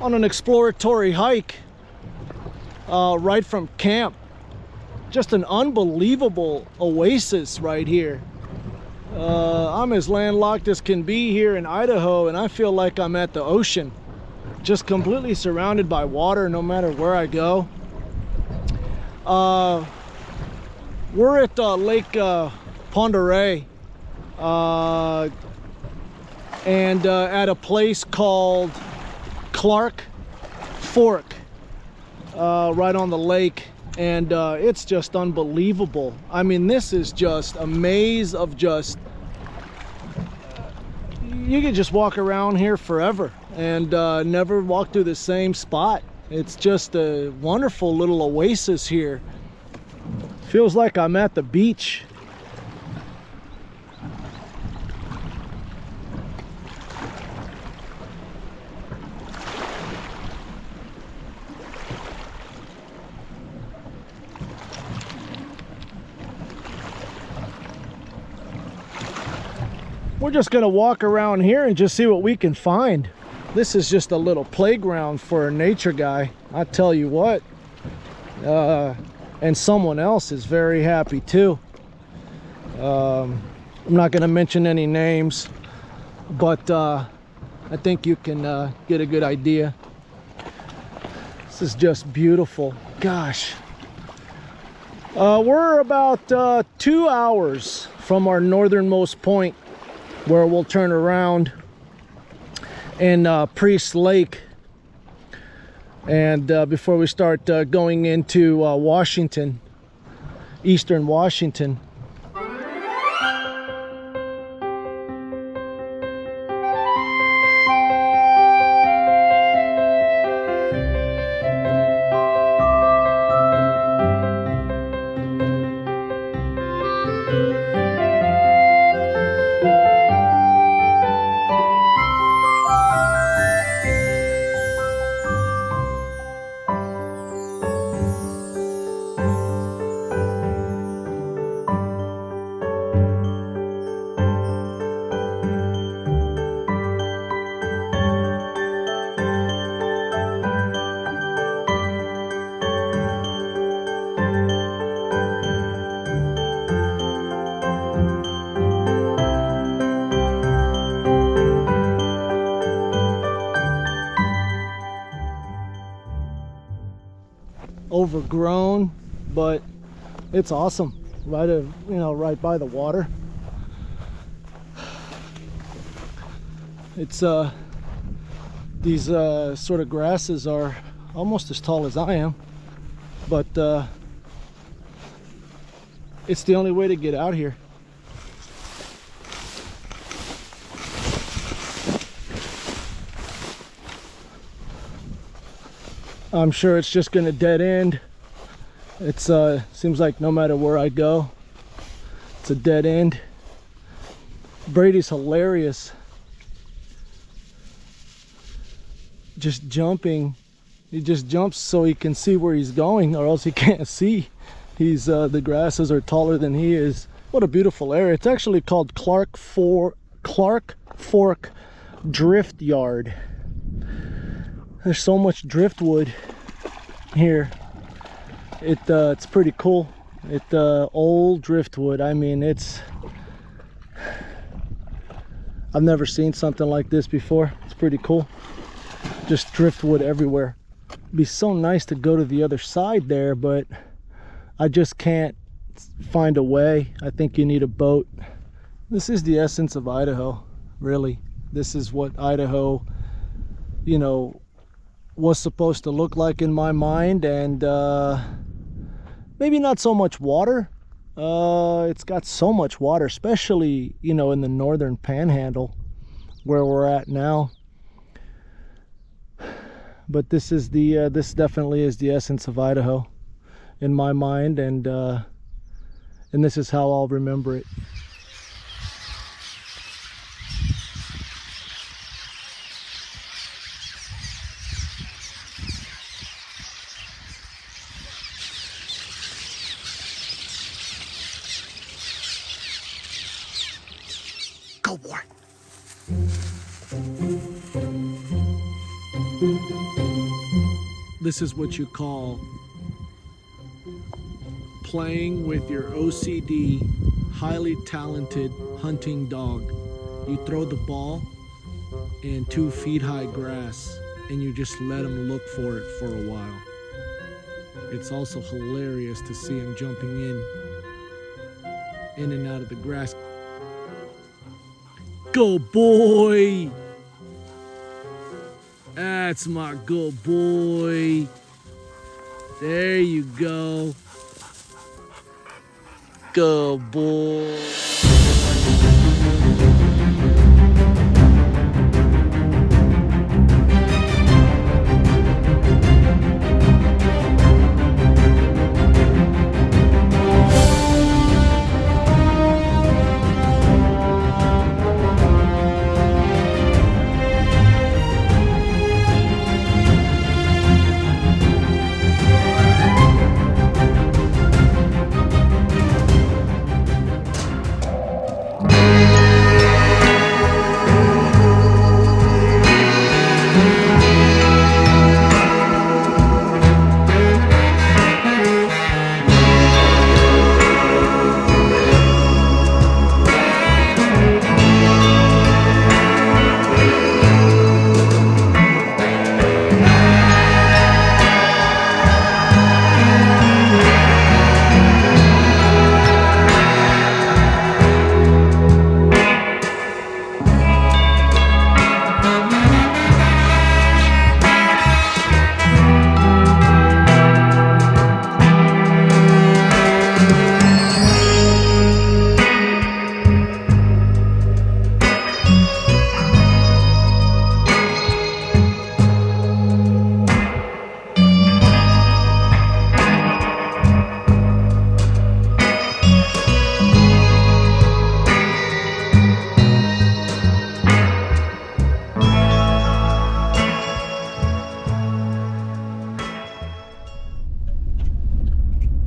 on an exploratory hike right from camp. Just an unbelievable oasis right here. I'm as landlocked as can be here in Idaho, and I feel like I'm at the ocean. Just completely surrounded by water no matter where I go. We're at Lake Pend Oreille, and at a place called Clark Fork, right on the lake. And it's just unbelievable. I mean, this is just a maze of just, you could just walk around here forever and never walk through the same spot. It's just a wonderful little oasis here. Feels like I'm at the beach. We're just gonna walk around here and just see what we can find. This is just a little playground for a nature guy, I tell you what. And someone else is very happy too. I'm not gonna mention any names, but I think you can get a good idea. This is just beautiful. Gosh. We're about 2 hours from our northernmost point, where we'll turn around in Priest Lake, and before we start going into Washington, eastern Washington. Overgrown, but it's awesome. Right by the water. It's these sort of grasses are almost as tall as I am, but it's the only way to get out here. I'm sure it's just gonna dead end. It's seems like no matter where I go, it's a dead end. Brady's hilarious. Just jumping. He just jumps so he can see where he's going, or else he can't see. He's the grasses are taller than he is. What a beautiful area. It's actually called Clark Fork Drift Yard. There's so much driftwood here. It's pretty cool. Old driftwood. I mean, I've never seen something like this before. It's pretty cool. Just driftwood everywhere. It'd be so nice to go to the other side there, but I just can't find a way. I think you need a boat. This is the essence of Idaho, really. This is what Idaho, was supposed to look like in my mind. And maybe not so much water. It's got so much water, especially in the northern panhandle where we're at now. But this definitely is the essence of Idaho in my mind, and this is how I'll remember it. Go, boy. This is what you call playing with your OCD, highly talented hunting dog. You throw the ball in 2 feet high grass and you just let him look for it for a while. It's also hilarious to see him jumping in and out of the grass. Go boy! That's my good boy. There you go. Good boy.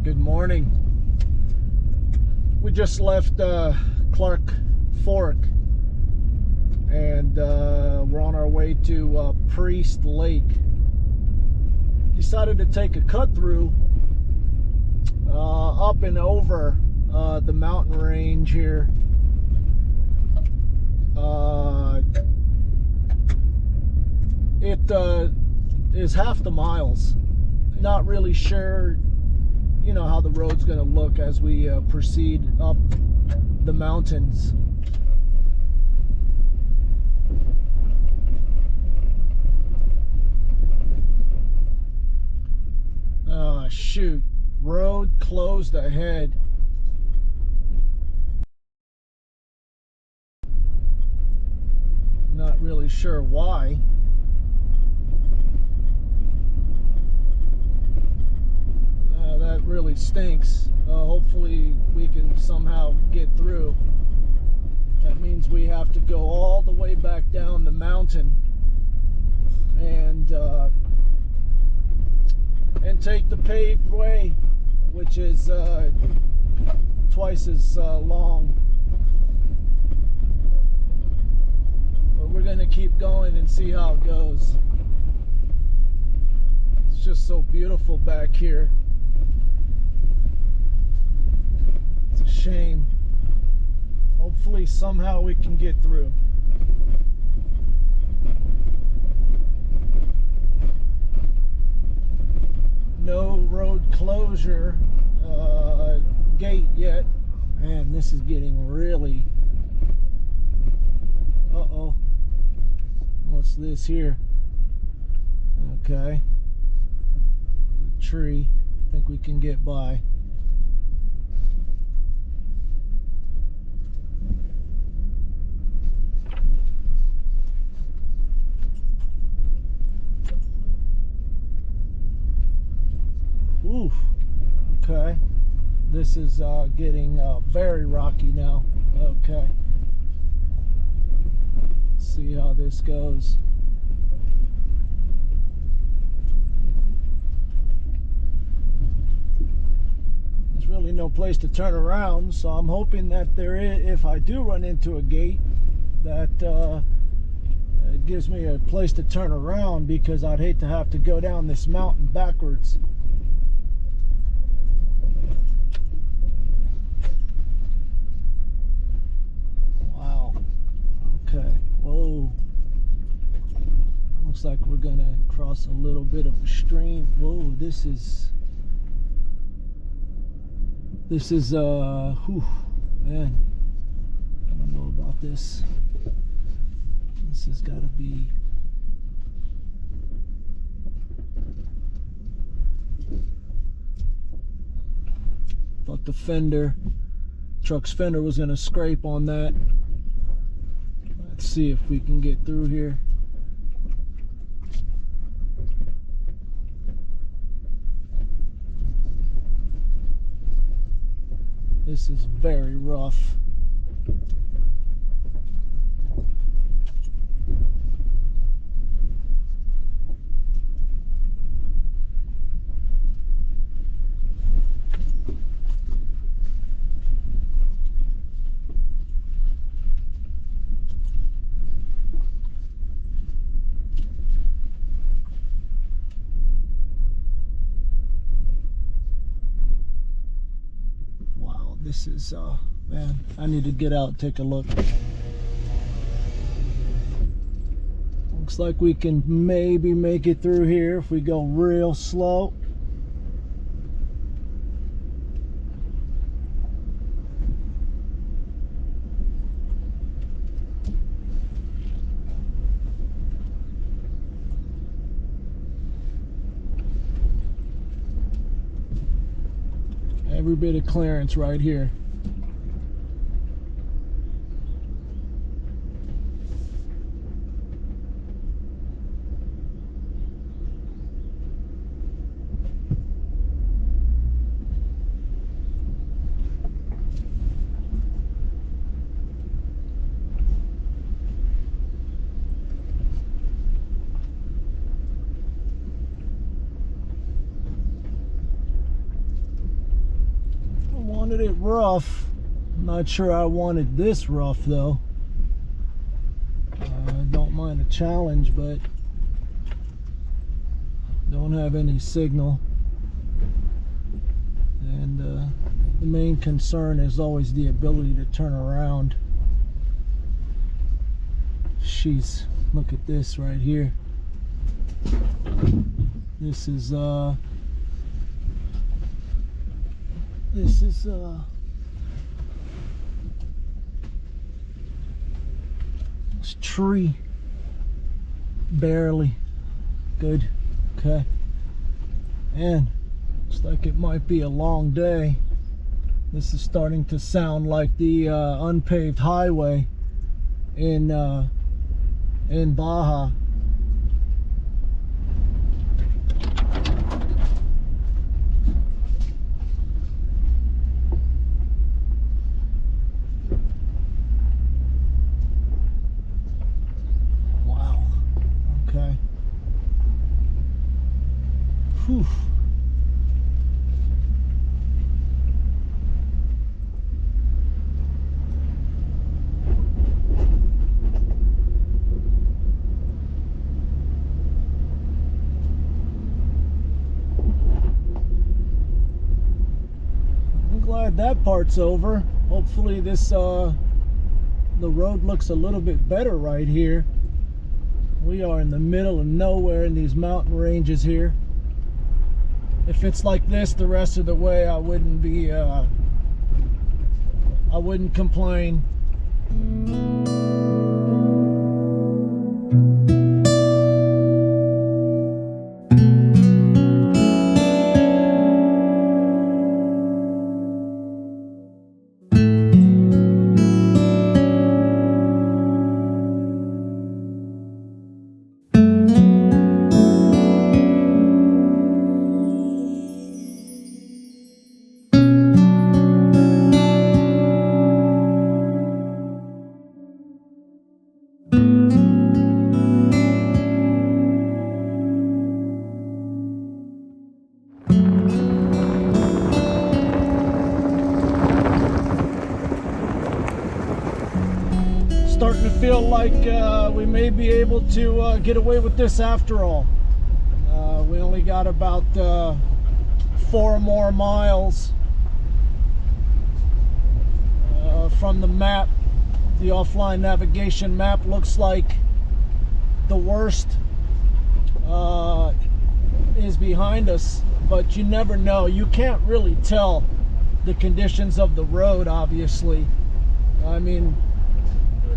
Good morning. We just left Clark Fork and we're on our way to Priest Lake. Decided to take a cut through up and over the mountain range here. It is half the miles. Not really sure, you know, how the road's going to look as we proceed up the mountains. Shoot, road closed ahead. Not really sure why. That really stinks. Hopefully we can somehow get through. That means we have to go all the way back down the mountain and take the paved way, which is twice as long. But we're gonna keep going and see how it goes. It's just so beautiful back here. It's a shame. Hopefully somehow we can get through. No road closure gate yet. Man, this is getting really... Uh-oh. What's this here? Okay. The tree. I think we can get by. Oof. Okay. This is getting very rocky now. Okay. Let's see how this goes. There's really no place to turn around, so I'm hoping that there is, if I do run into a gate, that it gives me a place to turn around, because I'd hate to have to go down this mountain backwards. Wow. Okay. Whoa. Looks like we're gonna cross a little bit of a stream. Whoa, this is whew, man, I don't know about this. This has got to be thought the truck's fender was gonna scrape on that. Let's see if we can get through here. This is very rough. This is, man, I need to get out and take a look. Looks like we can maybe make it through here if we go real slow. Every bit of clearance right here. It rough. I'm not sure I wanted this rough though. I don't mind a challenge, but don't have any signal. And the main concern is always the ability to turn around. Jeez, look at this right here. This is this tree, barely. Good. Okay. And looks like it might be a long day. This is starting to sound like the unpaved highway in Baja. Whew. I'm glad that part's over. Hopefully this the road looks a little bit better right here. We are in the middle of nowhere in these mountain ranges here. If it's like this the rest of the way, I wouldn't complain. like we may be able to get away with this after all. We only got about 4 more miles from the map. The offline navigation map looks like the worst is behind us, but you never know. You can't really tell the conditions of the road, obviously. I mean,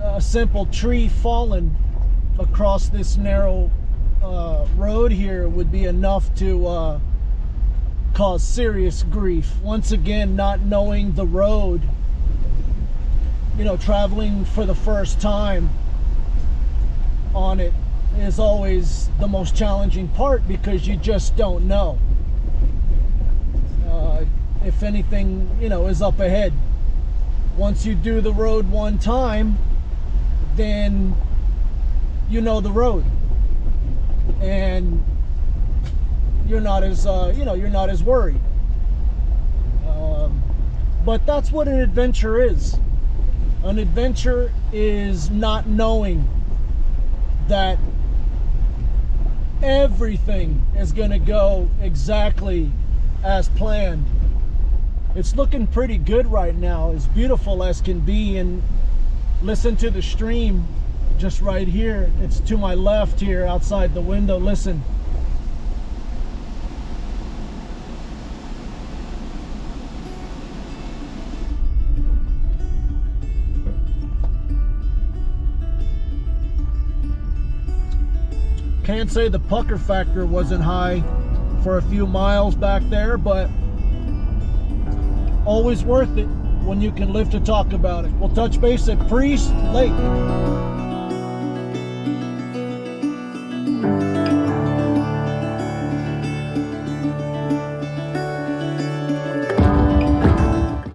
a simple tree falling across this narrow road here would be enough to cause serious grief. Once again, not knowing the road, you know, traveling for the first time on it is always the most challenging part, because you just don't know if anything, you know, is up ahead. Once you do the road one time, then you know the road, and you're not as you know, you're not as worried. But that's what an adventure is. An adventure is not knowing that everything is going to go exactly as planned. It's looking pretty good right now, as beautiful as can be. And listen to the stream just right here. It's to my left here outside the window. Listen. Can't say the pucker factor wasn't high for a few miles back there, but always worth it when you can live to talk about it. We'll touch base at Priest Lake.